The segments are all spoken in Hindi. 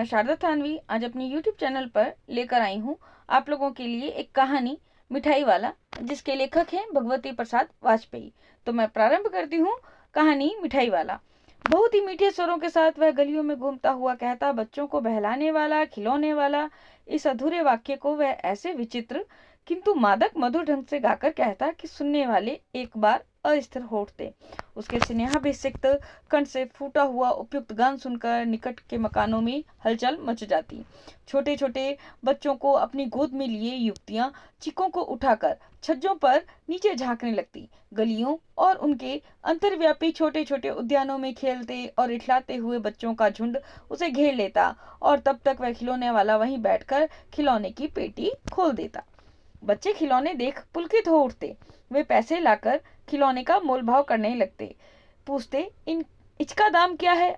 शारदा थानवी आज अपने YouTube चैनल पर लेकर आई हूँ आप लोगों के लिए एक कहानी मिठाई वाला, जिसके लेखक हैं भगवती प्रसाद वाजपेयी। तो मैं प्रारंभ करती हूँ कहानी मिठाई वाला। बहुत ही मीठे स्वरों के साथ वह गलियों में घूमता हुआ कहता, बच्चों को बहलाने वाला, खिलौने वाला। इस अधूरे वाक्य को वह ऐसे विचित्र किंतु मादक मधुर ढंग से गाकर कहता कि सुनने वाले एक बार अस्थिर हो उठते। उसके स्नेहाभिषिक्त कंठ से फूटा हुआ उपयुक्त गान सुनकर निकट के मकानों में हलचल मच जाती। छोटे छोटे बच्चों को अपनी गोद में लिए युवतियां चीखों को उठाकर छज्जों पर नीचे झांकने लगती। गलियों और उनके अंतर्व्यापी छोटे छोटे उद्यानों में खेलते और इठलाते हुए बच्चों का झुंड उसे घेर लेता और तब तक वह खिलौने वाला वहीं बैठकर खिलौने की पेटी खोल देता। बच्चे खिलौने देख पुलकित हो उठते। वे पैसे लाकर खिलौने का मोल भाव करने लगते। पूछते, इन इचका दाम क्या है?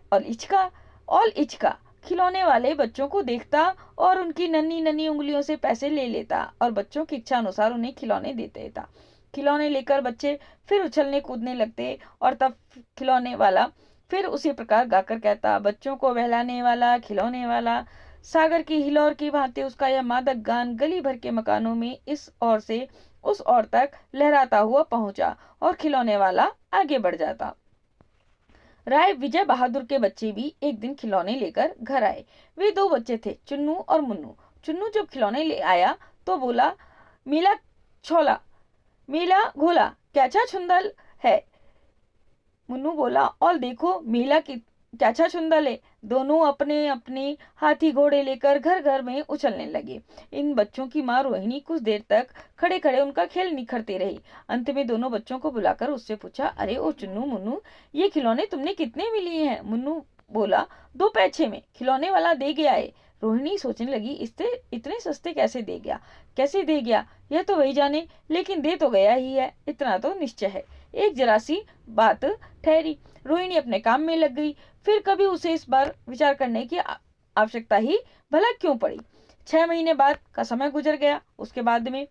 और इचका। खिलौने वाले बच्चों को देखता और उनकी नन्ही नन्ही उंगलियों से पैसे ले लेता और बच्चों की इच्छा अनुसार उन्हें खिलौने दे देता। खिलौने लेकर बच्चे फिर उछलने कूदने लगते और तब खिलौने वाला फिर उसी प्रकार गाकर कहता, बच्चों को बहलाने वाला, खिलौने वाला। सागर की हिलोर की भांति उसका यह मादक गान गली भर के मकानों में इस ओर से उस ओर तक लहराता हुआ पहुंचा और खिलौने वाला आगे बढ़ जाता। राय विजय बहादुर के बच्चे भी एक दिन खिलौने लेकर घर आए। वे दो बच्चे थे, चुन्नू और मुन्नू। चुन्नू जब खिलौने ले आया तो बोला, मेला छोला, मेला घोला, कैचा छुंदल है। मुन्नू बोला, और देखो मेला की कैचा छुंदल है। दोनों अपने अपने हाथी घोड़े लेकर घर घर में उछलने लगे। इन बच्चों की माँ रोहिणी कुछ देर तक खड़े खड़े उनका खेल निखरती रही। अंत में दोनों बच्चों को बुलाकर उससे पूछा, अरे ओ चुन्नू मुन्नू, ये खिलौने तुमने कितने में लिए हैं? मुन्नू बोला, 2 पैसे में, खिलौने वाला दे गया है। रोहिणी सोचने लगी, इससे इतने सस्ते कैसे दे गया, यह तो वही जाने, लेकिन दे तो गया ही है, इतना तो निश्चय है। एक जरा सी बात ठहरी। रोहिणी अपने काम में लग गई। फिर कभी उसे इस बार विचार करने की आवश्यकता ही भला क्यों पड़ी। 6 महीने बाद का समय गुजर गया। उसके बाद में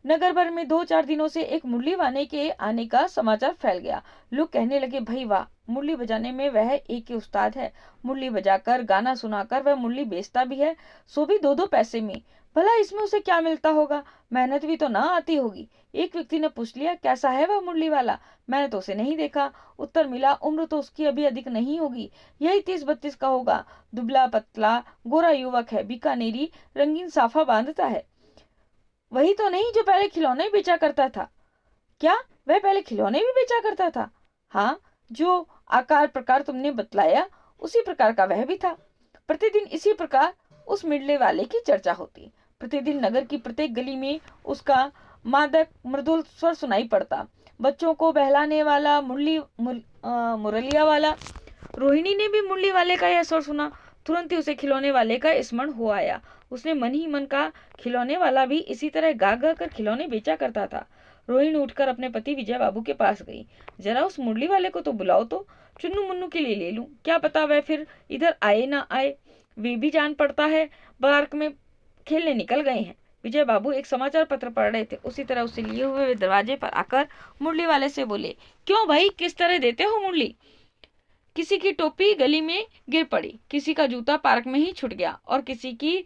नगर भर में 2-4 दिनों से एक मुरली वाले के आने का समाचार फैल गया। लोग कहने लगे, भाई वाह, मुरली बजाने में वह एक ही उस्ताद है। मुरली बजाकर गाना सुनाकर वह मुरली बेचता भी है, सो भी 2-2 पैसे में। भला इसमें उसे क्या मिलता होगा? मेहनत भी तो ना आती होगी। एक व्यक्ति ने पूछ लिया, कैसा है वह मुरली वाला? मैंने तो उसे नहीं देखा। उत्तर मिला, उम्र तो उसकी अभी अधिक नहीं होगी, यही 30-32 का होगा। दुबला पतला गोरा युवक है, बीकानेरी रंगीन साफा बांधता है। वही तो नहीं जो पहले खिलौने बेचा करता था? क्या वह पहले खिलौने भी बेचा करता था? हाँ, जो आकार प्रकार तुमने बतलाया उसी प्रकार का वह भी था। प्रतिदिन इसी प्रकार उस मिडले वाले की चर्चा होती। प्रतिदिन नगर की प्रत्येक गली में उसका मादक मृदुल स्वर सुनाई पड़ता। बच्चों को बहलाने वाला, मुरलिया वाला। रोहिणी ने भी मुरली वाले का यह स्वर सुना। तुरंत ही उसे खिलौने वाले का स्मरण हो आया। उसने मन ही मन का, खिलौने वाला भी इसी तरह गा गा कर खिलौने बेचा करता था। रोहिणी उठकर अपने पति विजय बाबू के पास गई। जरा उस मुरली वाले को तो बुलाओ तो, चुन्नू मुन्नू के लिए ले लूं, क्या पता वह फिर इधर आए ना आए। वे भी जान पड़ता है पार्क में खेलने निकल गए हैं। विजय बाबू एक समाचार पत्र पढ़ रहे थे। उसी तरह उसे लिए हुए वे दरवाजे पर आकर मुरली वाले से बोले, क्यों भाई, किस तरह देते हो मुरली? किसी की टोपी गली में गिर पड़ी, किसी का जूता पार्क में ही छूट गया और किसी की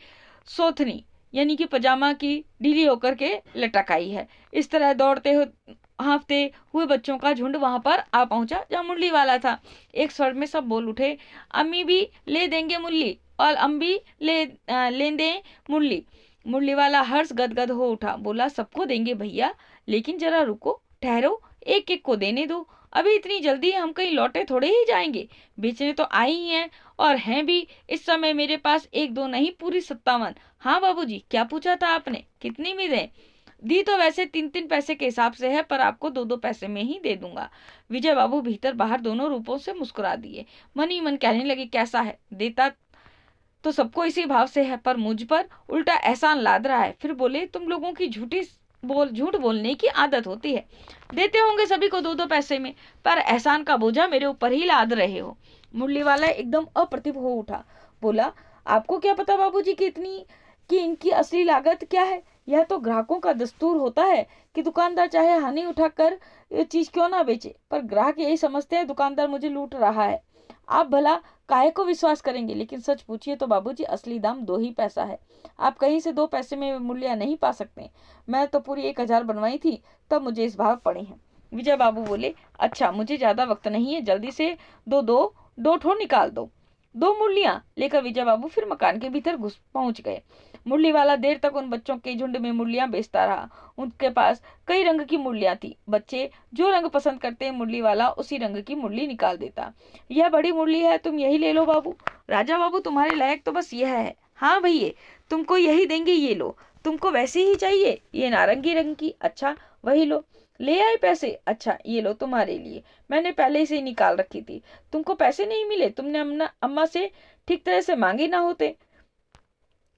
सोथनी यानी कि पजामा की ढीली होकर के लटक आई है। इस तरह दौड़ते हाँफते हुए बच्चों का झुंड वहां पर आ पहुंचा जहाँ मुरली वाला था। एक स्वर में सब बोल उठे, अम्मी भी ले देंगे मुरली और हम भी ले दें मुरली। मुरली वाला हर्ष गदगद हो उठा, बोला, सबको देंगे भैया, लेकिन जरा रुको, ठहरो, एक एक को देने दो। अभी इतनी जल्दी हम कहीं लौटे थोड़े ही जाएंगे, बेचने तो आई ही हैं और हैं भी। इस समय मेरे पास 1-2 नहीं, पूरी 57। हाँ बाबूजी, क्या पूछा था आपने, कितनी में दें? दी तो वैसे 3-3 पैसे के हिसाब से है, पर आपको 2-2 पैसे में ही दे दूंगा। विजय बाबू भीतर बाहर दोनों रूपों से मुस्कुरा दिए। मन ही मन कहने लगे, कैसा है, देता तो सबको इसी भाव से है, पर मुझ पर उल्टा एहसान लाद रहा है। फिर बोले, तुम लोगों की झूठ बोलने की आदत होती है। देते होंगे सभी को 2-2 पैसे में, पर एहसान का बोझा मेरे ऊपर ही लाद रहे हो। मुरली वाला एकदम अप्रतिभ हो उठा, बोला, आपको क्या पता बाबूजी कि इनकी असली लागत क्या है? यह तो ग्राहकों का दस्तूर होता है कि दुकानदार चाहे हानि उठाकर ये चीज क्यों ना बेचे, पर ग्राहक यही समझते हैं दुकानदार मुझे लूट रहा है। आप भला काहे को विश्वास करेंगे, लेकिन सच पूछिए तो बाबूजी असली दाम 2 ही पैसा है। आप कहीं से 2 पैसे में मूल्य नहीं पा सकते। मैं तो पूरी 1000 बनवाई थी, तब मुझे इस भाव पड़ी है। विजय बाबू बोले, अच्छा मुझे ज्यादा वक्त नहीं है, जल्दी से दो ठो निकाल दो। 2 मुरलियां लेकर विजय बाबू फिर मकान के भीतर घुस पहुंच गए। मुरली वाला देर तक उन बच्चों के झुंड में मुरलियां बेचता रहा। उनके पास कई रंग की मुरलियां थी। बच्चे जो रंग पसंद करते, मुरली वाला उसी रंग की मुरली निकाल देता। यह बड़ी मुरली है, तुम यही ले लो बाबू। राजा बाबू, तुम्हारे लायक तो बस यह है। हाँ भैया, तुमको यही देंगे, ये लो। तुमको वैसे ही चाहिए? ये नारंगी रंग की। अच्छा वही लो। ले आए पैसे? अच्छा ये लो तुम्हारे लिए, मैंने पहले से ही निकाल रखी थी। तुमको पैसे नहीं मिले? तुमने अम्मा से ठीक तरह से मांगे ना होते।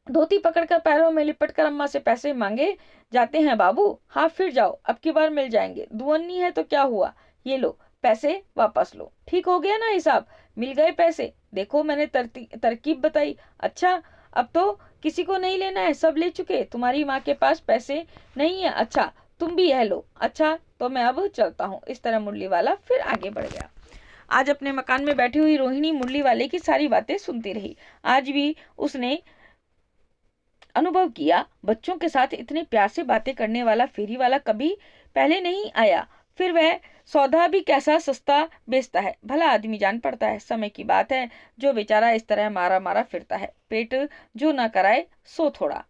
धोती पकड़कर पैरों में लिपटकर अम्मा से पैसे मांगे जाते हैं बाबू। हाँ फिर जाओ, अब की बार मिल जाएंगे। दुअन्नी है तो क्या हुआ, ये लो पैसे वापस लो। ठीक हो गया ना हिसाब? मिल गए पैसे? देखो मैंने तरकीब बताई। अच्छा अब तो किसी को नहीं लेना है, सब ले चुके। तुम्हारी माँ के पास पैसे नहीं है? अच्छा तुम भी यह लो। अच्छा तो मैं अब चलता हूँ। इस तरह मुरली वाला फिर आगे बढ़ गया। आज अपने मकान में बैठी हुई रोहिणी मुरली वाले की सारी बातें सुनती रही। आज भी उसने अनुभव किया, बच्चों के साथ इतने प्यार से बातें करने वाला फेरी वाला कभी पहले नहीं आया। फिर वह सौदा भी कैसा सस्ता बेचता है, भला आदमी जान पड़ता है। समय की बात है, जो बेचारा इस तरह मारा मारा फिरता है, पेट जो ना कराए सो थोड़ा।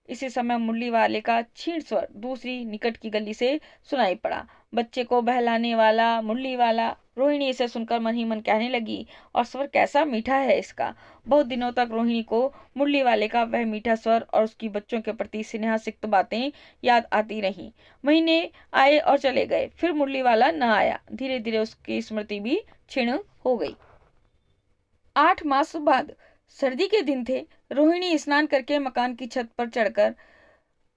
इसी समय मुरली वाले का क्षीण स्वर दूसरी निकट की गली से सुनाई पड़ा। बच्चे को बहलाने वाला मुरली वाला। रोहिणी इसे सुनकर मन ही मन कहने लगी, और स्वर कैसा मीठा है इसका। बहुत दिनों तक रोहिणी को मुरली वाले का वह मीठा स्वर और उसकी बच्चों के प्रति स्नेहासिक्त बातें याद आती रहीं। महीने आए और चले गए, फिर मुरली वाला न आया। धीरे धीरे उसकी स्मृति भी क्षीण हो गई। 8 मास बाद सर्दी के दिन थे। रोहिणी स्नान करके मकान की छत पर चढ़कर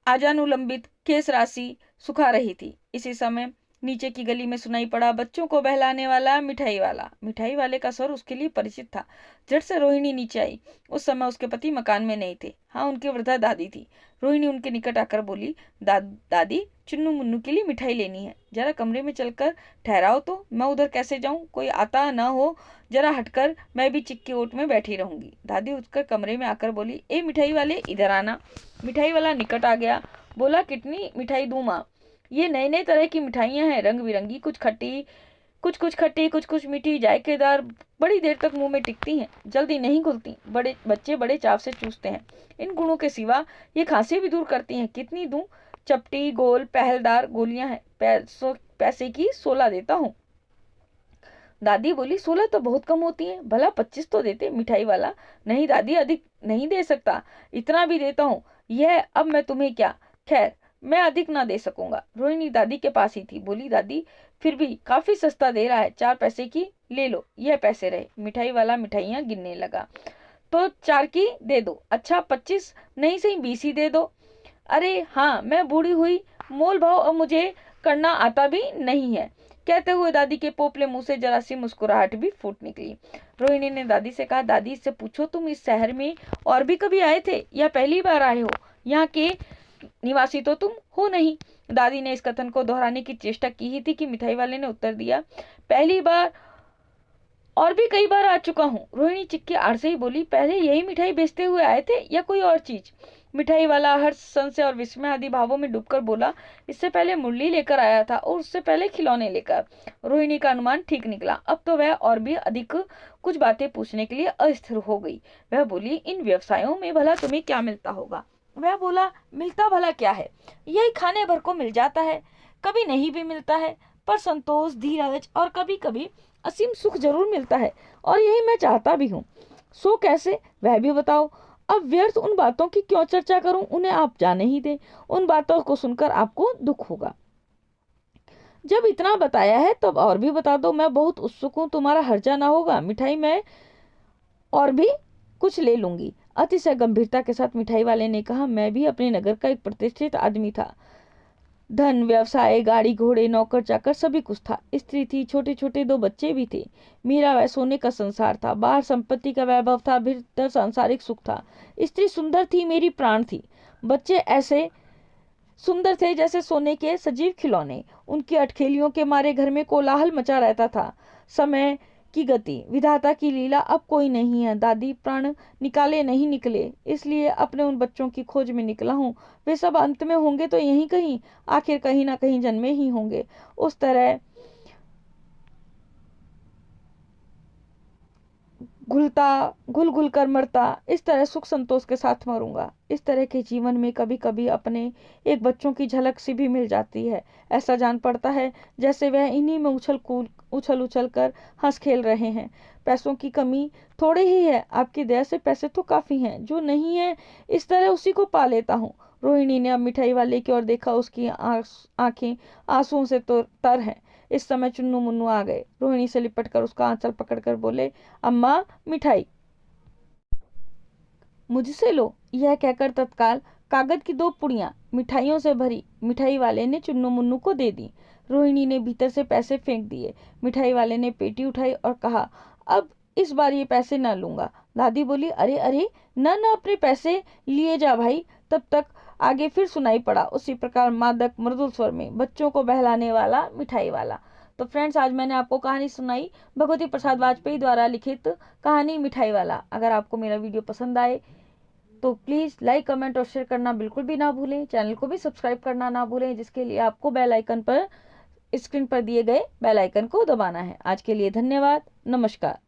आजानुलंबित केस राशि सुखा रही थी। इसी समय नीचे की गली में सुनाई पड़ा बच्चों को बहलाने वाला मिठाई वाला। मिठाई वाले का स्वर उसके लिए परिचित था। झट से रोहिणी नीचे आई। उस समय उसके पति मकान में नहीं थे। हाँ, उनकी वृद्धा दादी थी। रोहिणी उनके निकट आकर बोली, दादी चुन्नू मुन्नू के लिए मिठाई लेनी है, जरा कमरे में चलकर ठहराओ तो। मैं उधर कैसे जाऊं, कोई आता न हो, जरा हटकर, मैं भी चिक्की ओट में बैठी रहूंगी। दादी उठकर कमरे में आकर बोली, ए मिठाई वाले इधर आना। मिठाई वाला निकट आ गया। बोला, कितनी मिठाई दूं माँ? ये नए नए तरह की मिठाइयाँ हैं, रंग बिरंगी, कुछ खट्टी कुछ मीठी, जायकेदार, बड़ी देर तक मुंह में टिकती हैं, जल्दी नहीं घुलती। बच्चे बड़े चाव से चूसते हैं। इन गुणों के सिवा ये खांसी भी दूर करती हैं। कितनी दूं? चपटी गोल पहलदार गोलियां हैं, पैसे की 16 देता हूँ। दादी बोली, 16 तो बहुत कम होती हैं, भला 25 तो देते। मिठाई वाला, नहीं दादी, अधिक नहीं दे सकता, इतना भी देता हूँ। यह अब मैं तुम्हें क्या, खैर मैं अधिक ना दे सकूंगा। रोहिणी दादी के पास ही थी। बोली, दादी फिर भी काफी सस्ता दे रहा है, 4 पैसे की ले लो, यह पैसे रहे। मिठाई वाला मिठाइयाँ गिनने लगा। तो 4 की दे दो। अच्छा 25 नहीं, सही 20 ही दे दो। अरे हाँ, मैं बूढ़ी हुई, मोल भाव अब मुझे करना आता भी नहीं है। कहते हुए दादी के पोपले मुंह से जरा सी मुस्कुराहट भी फूट निकली। रोहिणी ने दादी से कहा, दादी इससे पूछो, तुम इस शहर में और भी कभी आए थे या पहली बार आए हो? यहाँ के निवासी तो तुम हो नहीं। दादी ने इस कथन को दोहराने की चेष्टा की ही थी कि मिठाई वाले ने उत्तर दिया, पहली बार और भी कई बार आ चुका हूँ। रोहिणी चिक्की आड़ से ही बोली, पहले यही मिठाई बेचते हुए आए थे या कोई और चीज? मिठाई वाला हर्ष, संशय और विस्मय आदि भावों में डूबकर बोला, इससे पहले मुरली लेकर आया था और उससे पहले खिलौने लेकर। रोहिणी का अनुमान ठीक निकला। अब तो वह और भी अधिक कुछ बातें पूछने के लिए अस्थिर हो गई। वह बोली, इन व्यवसायों में भला तुम्हें क्या मिलता होगा? वह बोला, मिलता भला क्या है, यही खाने भर को मिल जाता है, कभी नहीं भी मिलता है, पर संतोष, धीरज और कभी कभी असीम सुख जरूर मिलता है, और यही मैं चाहता भी हूँ। सो कैसे, वह भी बताओ। अब व्यर्थ उन बातों की क्यों चर्चा करूं, उन्हें आप जाने ही दें। उन बातों को सुनकर आपको दुख होगा। जब इतना बताया है तब और भी बता दो, मैं बहुत उत्सुक हूं, तुम्हारा हर्जा ना होगा। मिठाई मैं और भी कुछ ले लूंगी। अतिशय गंभीरता के साथ मिठाई वाले ने कहा, मैं भी अपने नगर का एक प्रतिष्ठित आदमी था। धन, व्यवसाय, गाड़ी घोड़े, नौकर चाकर सभी कुछ था। स्त्री थी, छोटे छोटे 2 बच्चे भी थे। मेरा वह सोने का संसार था। बाहर संपत्ति का वैभव था, भीतर सांसारिक सुख था। स्त्री सुंदर थी, मेरी प्राण थी। बच्चे ऐसे सुंदर थे जैसे सोने के सजीव खिलौने। उनकी अटखेलियों के मारे घर में कोलाहल मचा रहता था। समय की गति, विधाता की लीला अब कोई नहीं है। दादी प्राण निकाले नहीं निकले, इसलिए अपने उन बच्चों की खोज में निकला हूँ। वे सब अंत में होंगे तो यहीं कहीं, आखिर कहीं ना कहीं जन्मे ही होंगे। उस तरह घुल घुल कर मरता, इस तरह सुख संतोष के साथ मरूंगा। इस तरह के जीवन में कभी कभी अपने एक बच्चों की झलक सी भी मिल जाती है। ऐसा जान पड़ता है जैसे वह इन्हीं में उछल उछल कर हंस खेल रहे हैं। पैसों की कमी थोड़ी ही है, आपकी दया से पैसे तो काफी हैं। जो नहीं है इस तरह उसी को पा लेता हूँ। रोहिणी ने अब मिठाई वाले की ओर देखा। उसकी आंखें आंसुओं से तो तर हैं। इस समय चुन्नू मुन्नू आ गए। रोहिणी से लिपट कर उसका आंचल पकड़कर बोले, अम्मा मिठाई मुझसे लो। यह कहकर तत्काल कागज की 2 पुड़ियां मिठाइयों से भरी मिठाई वाले ने चुन्नू मुन्नू को दे दी। रोहिणी ने भीतर से पैसे फेंक दिए। मिठाई वाले ने पेटी उठाई और कहा, अब इस बार ये पैसे न लूंगा। दादी बोली, अरे अरे, न अपने पैसे लिए जा भाई। तब तक आगे फिर सुनाई पड़ा उसी प्रकार मादक मृदुल स्वर में, बच्चों को बहलाने वाला मिठाई वाला। तो फ्रेंड्स, आज मैंने आपको कहानी सुनाई भगवती प्रसाद वाजपेयी द्वारा लिखित कहानी मिठाई वाला। अगर आपको मेरा वीडियो पसंद आए तो प्लीज़ लाइक, कमेंट और शेयर करना बिल्कुल भी ना भूलें। चैनल को भी सब्सक्राइब करना ना भूलें, जिसके लिए आपको बेल आइकन पर, स्क्रीन पर दिए गए बेल आइकन को दबाना है। आज के लिए धन्यवाद। नमस्कार।